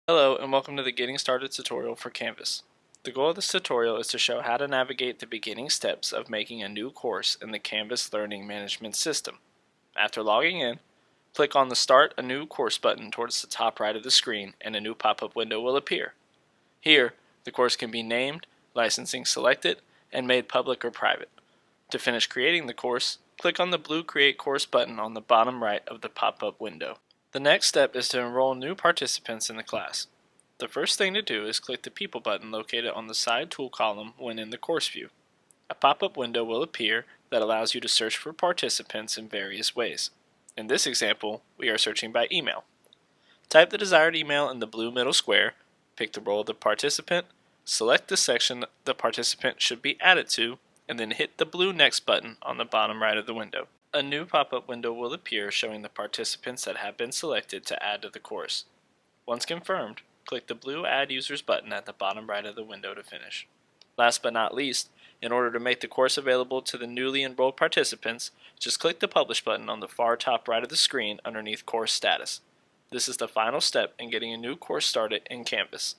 Hello and welcome to the Getting Started tutorial for Canvas. The goal of this tutorial is to show how to navigate the beginning steps of making a new course in the Canvas Learning Management System. After logging in, click on the Start a New Course button towards the top right of the screen and a new pop-up window will appear. Here, the course can be named, licensing selected, and made public or private. To finish creating the course, click on the blue Create Course button on the bottom right of the pop-up window. The next step is to enroll new participants in the class. The first thing to do is click the People button located on the side tool column when in the course view. A pop-up window will appear that allows you to search for participants in various ways. In this example, we are searching by email. Type the desired email in the blue middle square, pick the role of the participant, select the section the participant should be added to, and then hit the blue Next button on the bottom right of the window. A new pop-up window will appear showing the participants that have been selected to add to the course. Once confirmed, click the blue Add Users button at the bottom right of the window to finish. Last but not least, in order to make the course available to the newly enrolled participants, just click the Publish button on the far top right of the screen underneath Course Status. This is the final step in getting a new course started in Canvas.